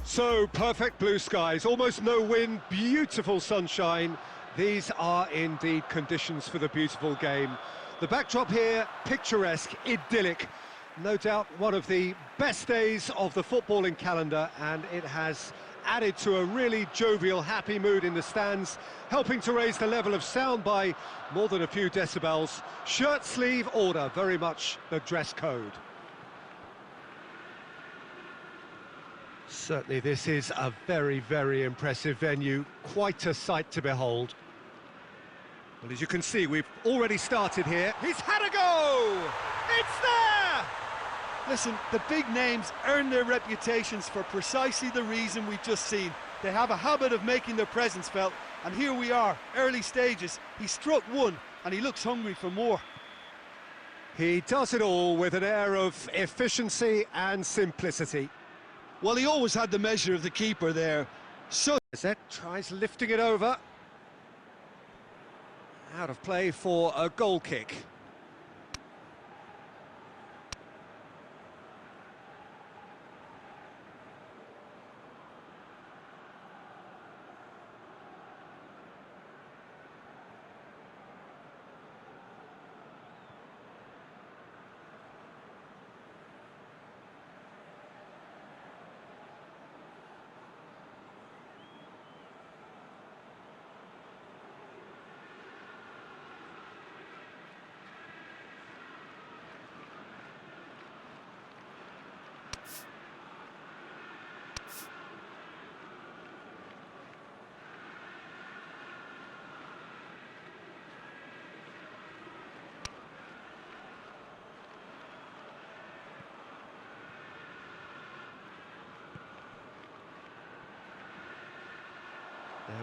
So, perfect blue skies, almost no wind, beautiful sunshine. These are indeed conditions for the beautiful game. The backdrop here, picturesque, idyllic. No doubt one of the best days of the footballing calendar, and it has added to a really jovial, happy mood in the stands, helping to raise the level of sound by more than a few decibels. Shirt sleeve order, very much the dress code. Certainly this is a very, very impressive venue, quite a sight to behold. Well, as you can see, we've already started here. He's had a go! It's there! Listen, the big names earn their reputations for precisely the reason we've just seen. They have a habit of making their presence felt, and here we are, early stages. He struck one, and he looks hungry for more. He does it all with an air of efficiency and simplicity. Well, he always had the measure of the keeper there. So Zet tries lifting it over. Out of play for a goal kick.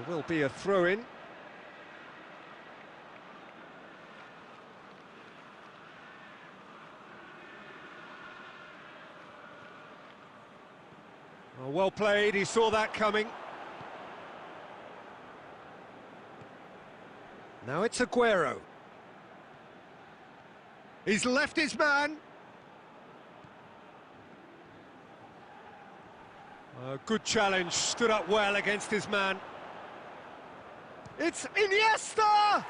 There will be a throw-in. Well played, he saw that coming. Now it's Aguero. He's left his man. A good challenge, stood up well against his man. It's Iniesta!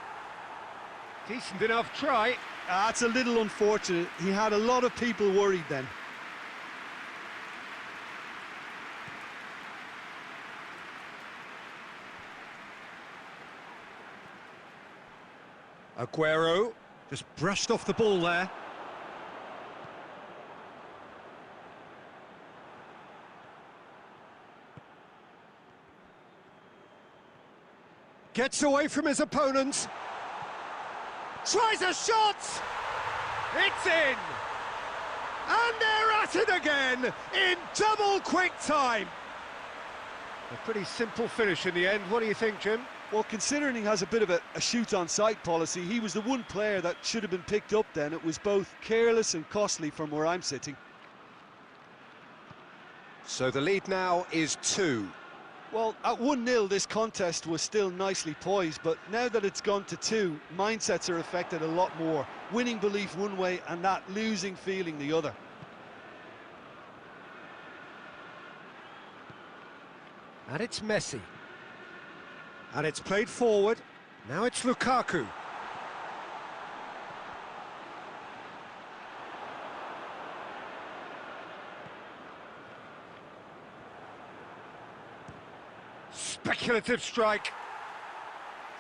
Decent enough try. That's a little unfortunate. He had a lot of people worried then. Aguero just brushed off the ball there. Gets away from his opponent. Tries a shot! It's in! And they're at it again in double quick time. A pretty simple finish in the end. What do you think, Jim? Well, considering he has a bit of a shoot-on-sight policy, he was the one player that should have been picked up then. It was both careless and costly from where I'm sitting. So the lead now is 2. Well, at 1-0, this contest was still nicely poised, but now that it's gone to 2, mindsets are affected a lot more. Winning belief one way and that losing feeling the other. And it's Messi. And it's played forward. Now it's Lukaku. Speculative strike.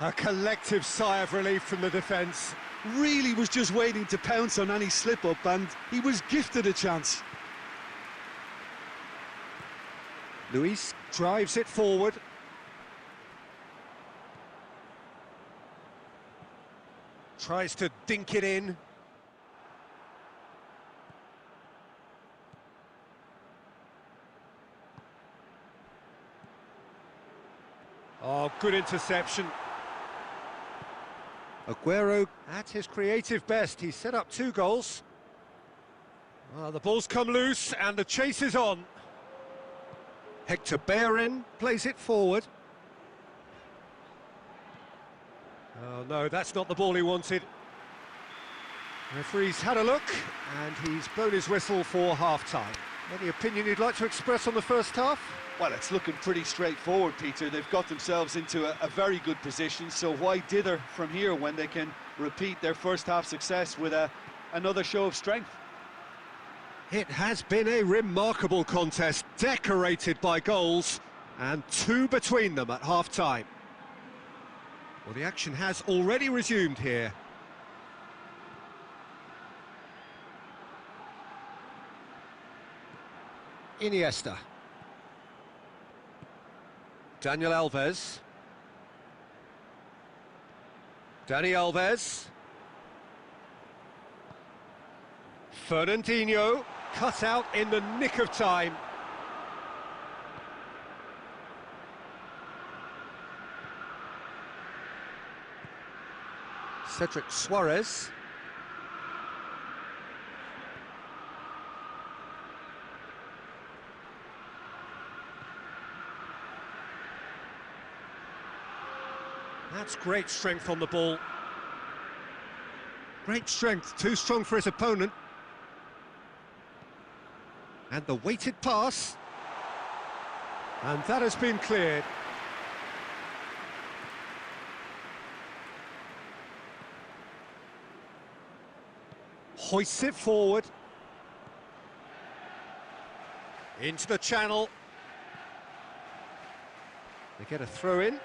A collective sigh of relief from the defence. Really was just waiting to pounce on any slip-up, and he was gifted a chance. Luis drives it forward. Tries to dink it in. Oh, good interception. Aguero at his creative best. He's set up 2 goals. Well, the ball's come loose and the chase is on. Hector Bellerin plays it forward. Oh no, that's not the ball he wanted. The referee's had a look and he's blown his whistle for half-time. Any opinion you'd like to express on the first half? Well, it's looking pretty straightforward, Peter. They've got themselves into a very good position, so why dither from here when they can repeat their first half success with another show of strength? It has been a remarkable contest, decorated by goals, and two between them at half-time. Well, the action has already resumed here. Iniesta. Daniel Alves. Dani Alves. Fernandinho, cut out in the nick of time. Cedric Suarez. That's great strength on the ball. Great strength, too strong for his opponent. And the weighted pass. And that has been cleared. Hoists it forward. Into the channel. They get a throw in.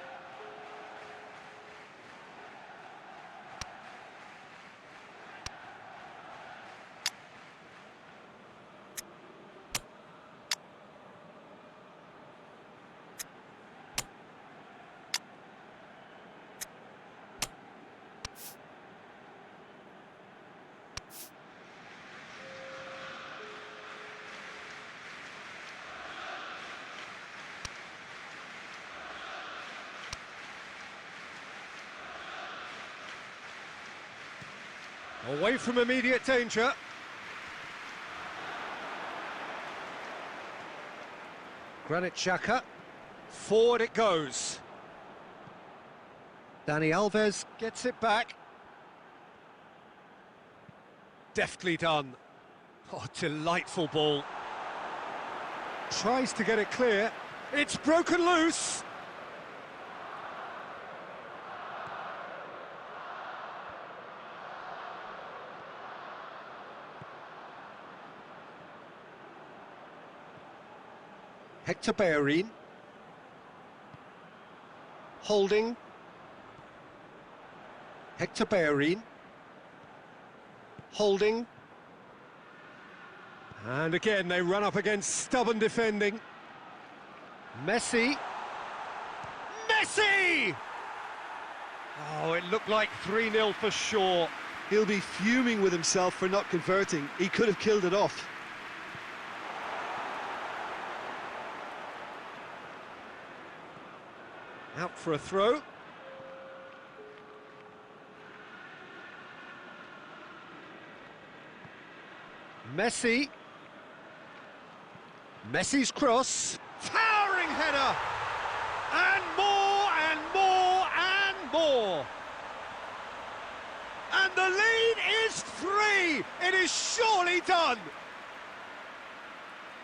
Away from immediate danger. Granit Xhaka. Forward it goes. Dani Alves gets it back. Deftly done. Oh, delightful ball. Tries to get it clear. It's broken loose. Hector Bellerin. Holding. Hector Bellerin. Holding. And again, they run up against stubborn defending. Messi. Messi! Oh, it looked like 3-0 for sure. He'll be fuming with himself for not converting. He could have killed it off. Out for a throw. Messi. Messi's cross. Towering header. And more and more and more. And the lead is 3. It is surely done.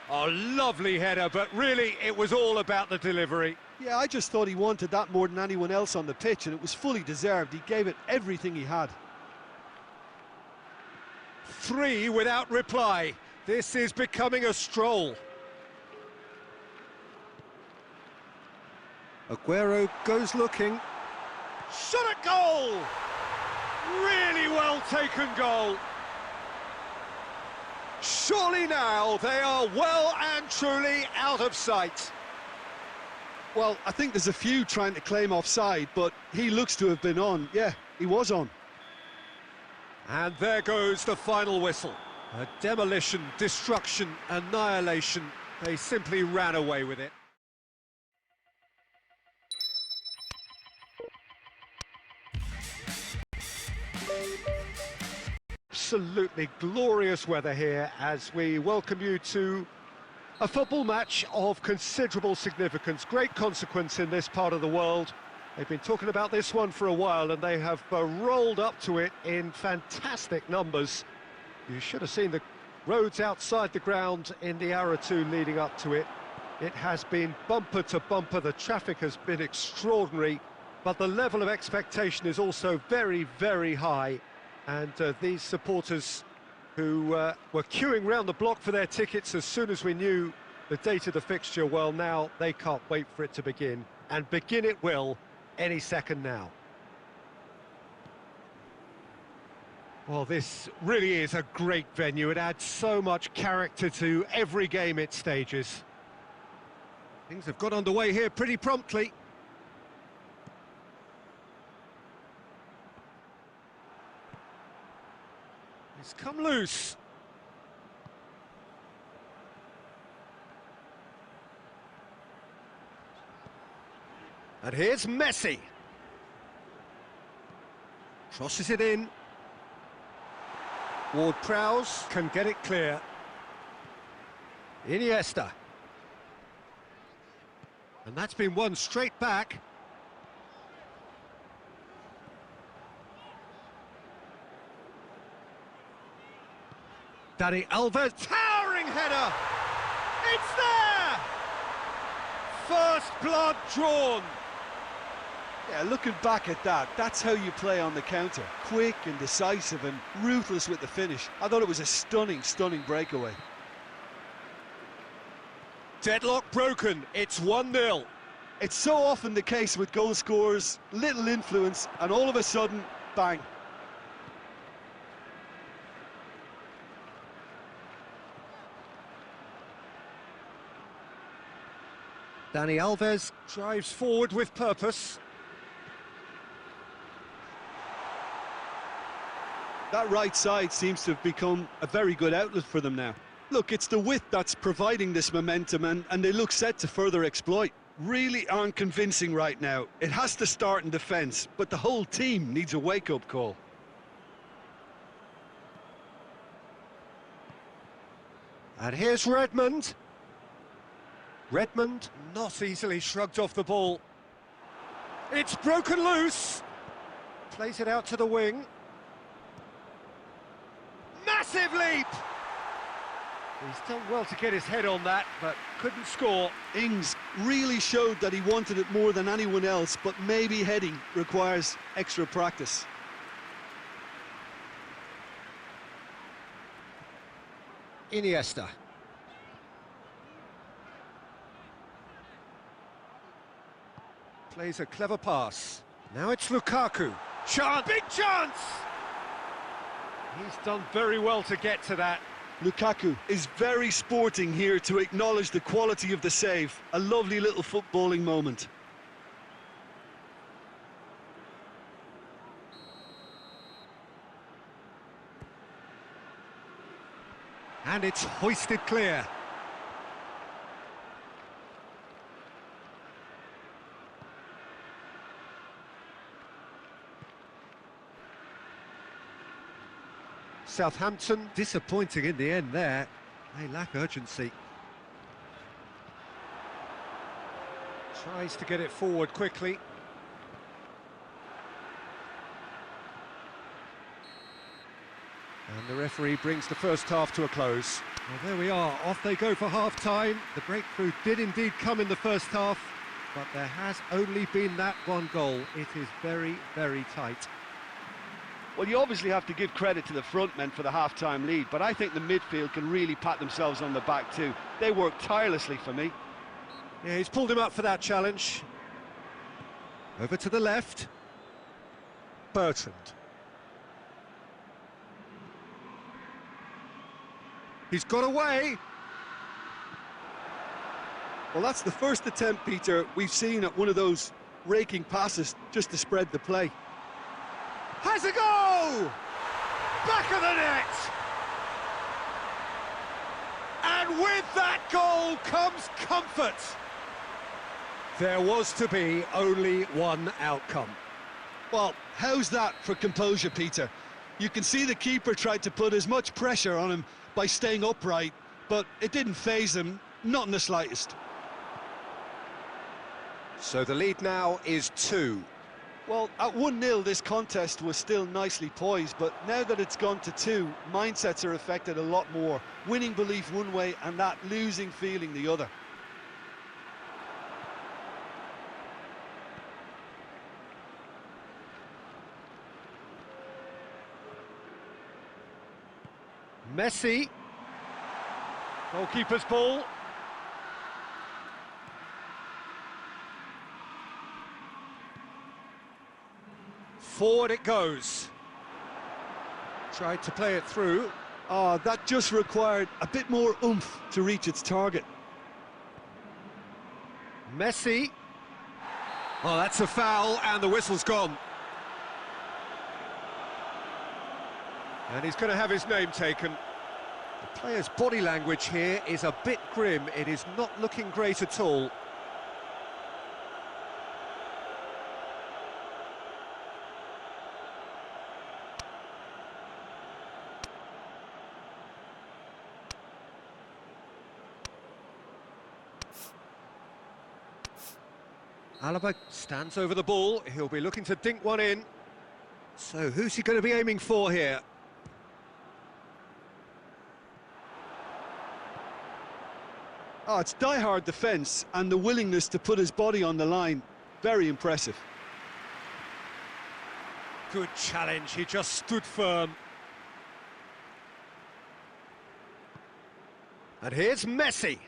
Oh, lovely header, but really it was all about the delivery. Yeah, I just thought he wanted that more than anyone else on the pitch, and it was fully deserved. He gave it everything he had. 3 without reply. This is becoming a stroll. Aguero goes looking. Shot at goal! Really well taken goal. Surely now they are well and truly out of sight. Well, I think there's a few trying to claim offside, but he looks to have been on. Yeah, he was on. And there goes the final whistle. A demolition, destruction, annihilation. They simply ran away with it. Absolutely glorious weather here as we welcome you to a football match of considerable significance, great consequence in this part of the world. They've been talking about this one for a while and they have rolled up to it in fantastic numbers. You should have seen the roads outside the ground in the hour or two leading up to it. It has been bumper to bumper, the traffic has been extraordinary, but the level of expectation is also very, very high. And these supporters who were queuing round the block for their tickets as soon as we knew the date of the fixture, well, now they can't wait for it to begin. And begin it will any second now. Well, this really is a great venue. It adds so much character to every game it stages. Things have got underway here pretty promptly. It's come loose. And here's Messi. Crosses it in. Ward-Prowse can get it clear. Iniesta. And that's been won straight back. Dani Alves, towering header! It's there! First blood drawn. Yeah, looking back at that, that's how you play on the counter. Quick and decisive and ruthless with the finish. I thought it was a stunning, stunning breakaway. Deadlock broken, it's 1-0. It's so often the case with goal scorers, little influence, and all of a sudden, bang. Dani Alves drives forward with purpose. That right side seems to have become a very good outlet for them now. Look, it's the width that's providing this momentum, and they look set to further exploit. Really aren't convincing right now. It has to start in defence, but the whole team needs a wake-up call. And here's Redmond. Redmond not easily shrugged off the ball. It's broken loose. Plays it out to the wing. Massive leap! He's done well to get his head on that, but couldn't score. Ings really showed that he wanted it more than anyone else, but maybe heading requires extra practice. Iniesta. Plays a clever pass. Now it's Lukaku. Chance! Big chance! He's done very well to get to that. Lukaku is very sporting here to acknowledge the quality of the save. A lovely little footballing moment. And it's hoisted clear. Southampton disappointing in the end there. They lack urgency. Tries to get it forward quickly. And the referee brings the first half to a close. Well, there we are, off they go for half-time. The breakthrough did indeed come in the first half, but there has only been that one goal. It is very, very tight. Well, you obviously have to give credit to the front men for the half-time lead, but I think the midfield can really pat themselves on the back too. They work tirelessly for me. Yeah, he's pulled him up for that challenge. Over to the left. Bertrand. He's got away. Well, that's the first attempt, Peter, we've seen at one of those raking passes just to spread the play. Has a go! Back of the net! And with that goal comes comfort. There was to be only one outcome. Well, how's that for composure, Peter? You can see the keeper tried to put as much pressure on him by staying upright, but it didn't faze him, not in the slightest. So the lead now is 2. Well, at 1-0 this contest was still nicely poised, but now that it's gone to 2, mindsets are affected a lot more. Winning belief one way and that losing feeling the other. Messi. Goalkeeper's ball. Forward it goes. Tried to play it through. Oh, that just required a bit more oomph to reach its target. Messi. Oh, that's a foul, and the whistle's gone. And he's going to have his name taken. The player's body language here is a bit grim. It is not looking great at all. Alaba stands over the ball. He'll be looking to dink one in. So who's he going to be aiming for here? Oh, it's die-hard defence and the willingness to put his body on the line. Very impressive. Good challenge, he just stood firm. And here's Messi.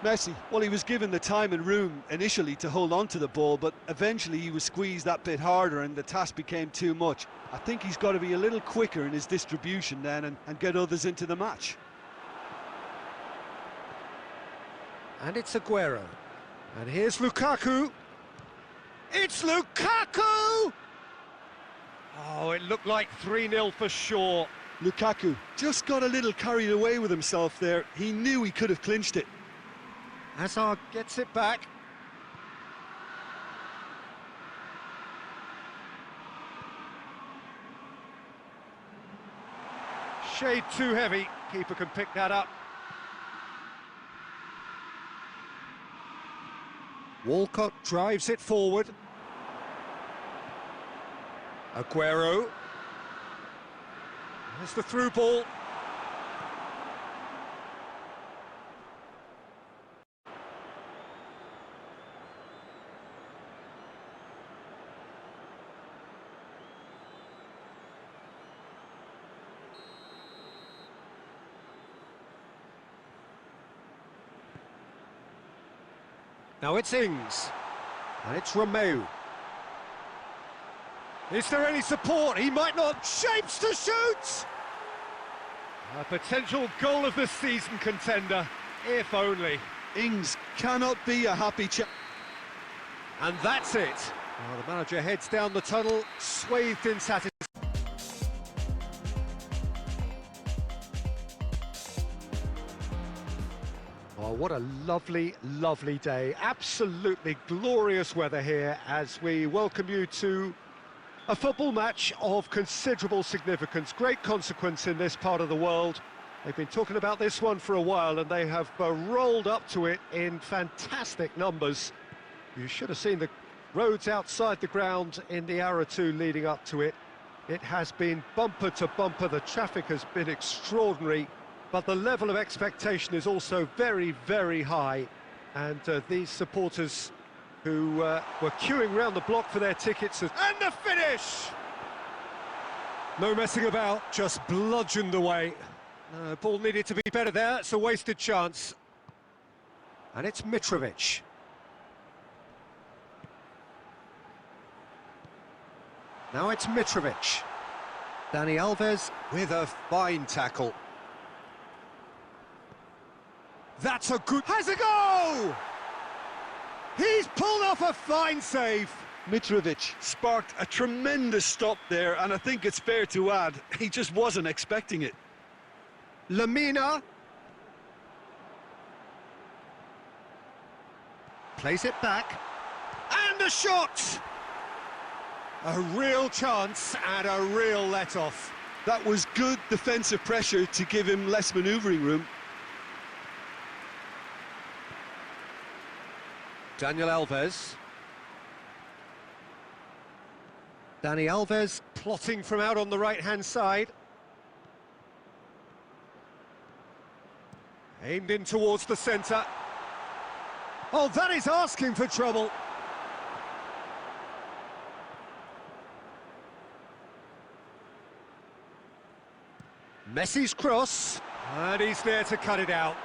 Messi, well, he was given the time and room initially to hold on to the ball, but eventually he was squeezed that bit harder and the task became too much. I think he's got to be a little quicker in his distribution then and get others into the match. And it's Aguero. And here's Lukaku. It's Lukaku! Oh, it looked like 3-0 for sure. Lukaku just got a little carried away with himself there. He knew he could have clinched it. Hazard gets it back. Shade too heavy. Keeper can pick that up. Walcott drives it forward. Aguero. There's the through ball. Now it's Ings, and it's Romeu. Is there any support? He might not. Shapes to shoot! A potential goal of the season contender, if only. Ings cannot be a happy chap. And that's it. Well, the manager heads down the tunnel, swathed in satisfaction. Oh, what a lovely, lovely day. Absolutely glorious weather here as we welcome you to a football match of considerable significance, great consequence in this part of the world. They've been talking about this one for a while and they have rolled up to it in fantastic numbers. You should have seen the roads outside the ground in the hour or two leading up to it. It has been bumper to bumper, the traffic has been extraordinary. But the level of expectation is also very, very high. And these supporters who were queuing round the block for their tickets. And the finish! No messing about, just bludgeoned away. Ball needed to be better there, it's a wasted chance. And it's Mitrovic. Now it's Mitrovic. Dani Alves with a fine tackle. That's a good... Has a go! He's pulled off a fine save. Mitrovic sparked a tremendous stop there, and I think it's fair to add, he just wasn't expecting it. Lamina. Plays it back. And a shot! A real chance and a real let-off. That was good defensive pressure to give him less manoeuvring room. Daniel Alves. Dani Alves plotting from out on the right-hand side. Aimed in towards the centre. Oh, that is asking for trouble. Messi's cross, and he's there to cut it out.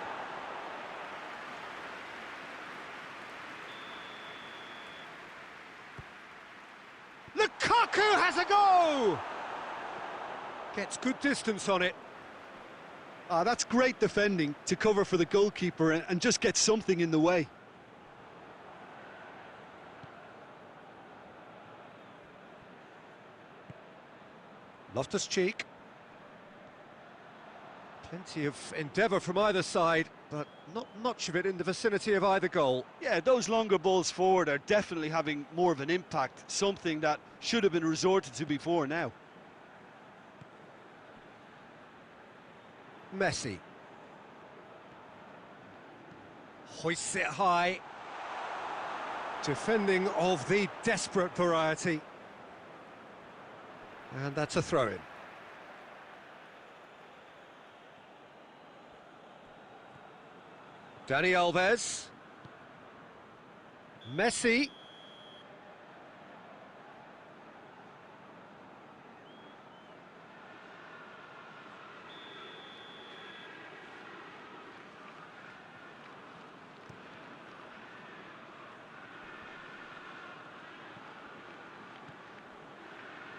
Lukaku has a go! Gets good distance on it. That's great defending to cover for the goalkeeper and just get something in the way. Loftus-Cheek. Plenty of endeavour from either side, but not much of it in the vicinity of either goal. Yeah, those longer balls forward are definitely having more of an impact, something that should have been resorted to before now. Messi. Hoists it high. Defending of the desperate variety. And that's a throw-in. Dani Alves. Messi.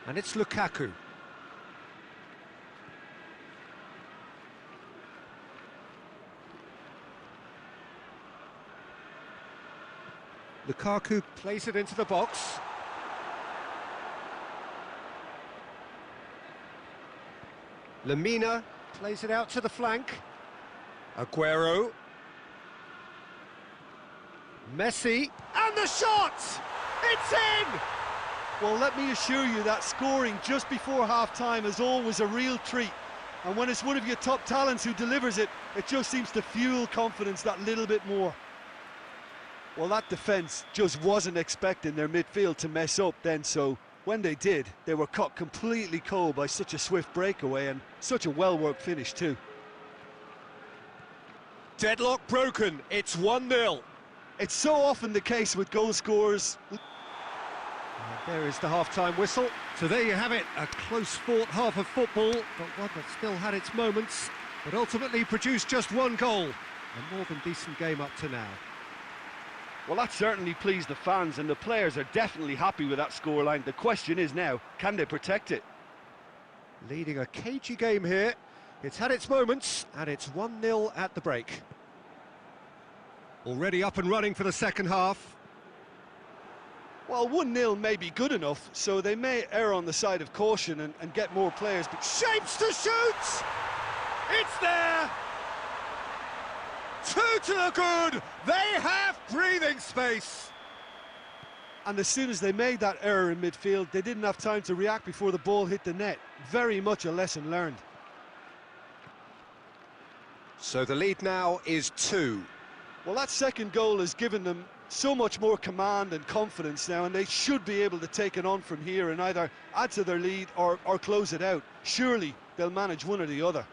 And it's Lukaku. Lukaku plays it into the box. Lemina plays it out to the flank. Aguero. Messi. And the shot! It's in! Well, let me assure you that scoring just before half-time is always a real treat. And when it's one of your top talents who delivers it, it just seems to fuel confidence that little bit more. Well, that defence just wasn't expecting their midfield to mess up then, so when they did, they were caught completely cold by such a swift breakaway and such a well-worked finish too. Deadlock broken, it's 1-0. It's so often the case with goal scorers. There is the half-time whistle. So there you have it, a close-fought half of football, but one that still had its moments, but ultimately produced just one goal. A more than decent game up to now. Well, that certainly pleased the fans, and the players are definitely happy with that scoreline. The question is now, can they protect it? Leading a cagey game here. It's had its moments, and it's 1-0 at the break. Already up and running for the second half. Well, 1-0 may be good enough, so they may err on the side of caution and get more players. But Shapes to shoot! It's there! 2 to the good! They have breathing space! And as soon as they made that error in midfield, they didn't have time to react before the ball hit the net. Very much a lesson learned. So the lead now is 2. Well, that second goal has given them so much more command and confidence now, and they should be able to take it on from here and either add to their lead or close it out. Surely they'll manage one or the other.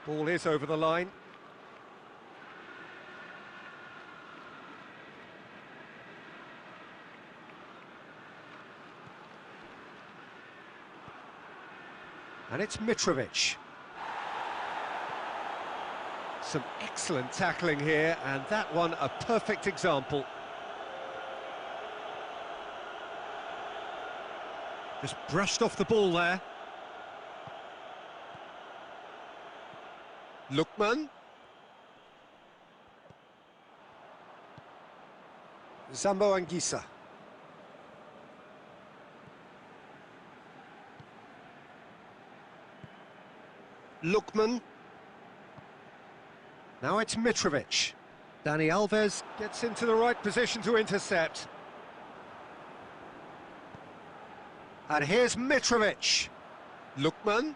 Ball is over the line. And it's Mitrovic. Some excellent tackling here, and that one a perfect example. Just brushed off the ball there. Lookman. Zambo Anguissa. Lookman. Now it's Mitrovic. Dani Alves gets into the right position to intercept. And here's Mitrovic. Lookman.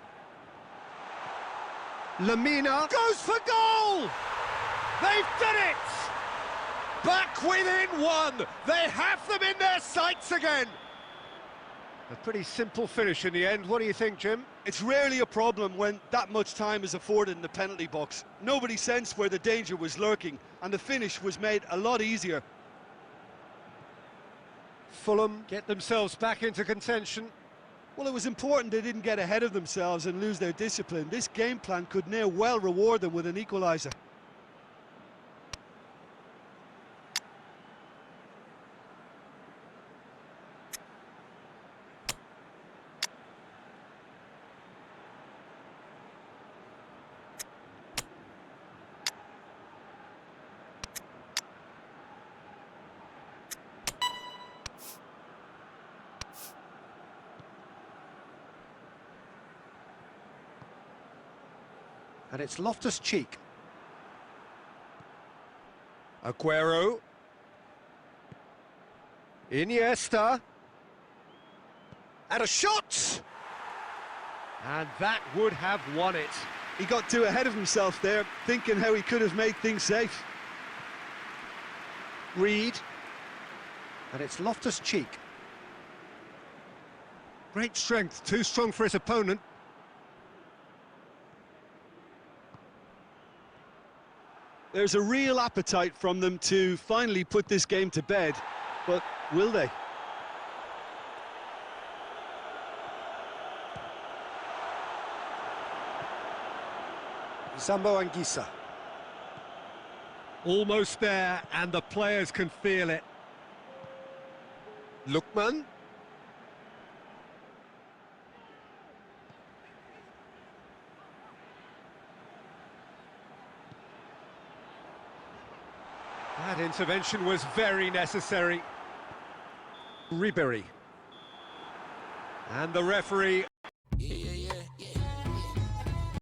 Lemina goes for goal! They've done it! Back within one! They have them in their sights again! A pretty simple finish in the end. What do you think, Jim? It's rarely a problem when that much time is afforded in the penalty box. Nobody sensed where the danger was lurking, and the finish was made a lot easier. Fulham get themselves back into contention. Well, it was important they didn't get ahead of themselves and lose their discipline. This game plan could now well reward them with an equaliser. And it's Loftus-Cheek. Aguero. Iniesta. And a shot! And that would have won it. He got too ahead of himself there, thinking how he could have made things safe. Reed. And it's Loftus-Cheek. Great strength, too strong for his opponent. There's a real appetite from them to finally put this game to bed, but will they? Zambo Anguissa. Almost there, and the players can feel it. Lookman. That intervention was very necessary. Ribery. And the referee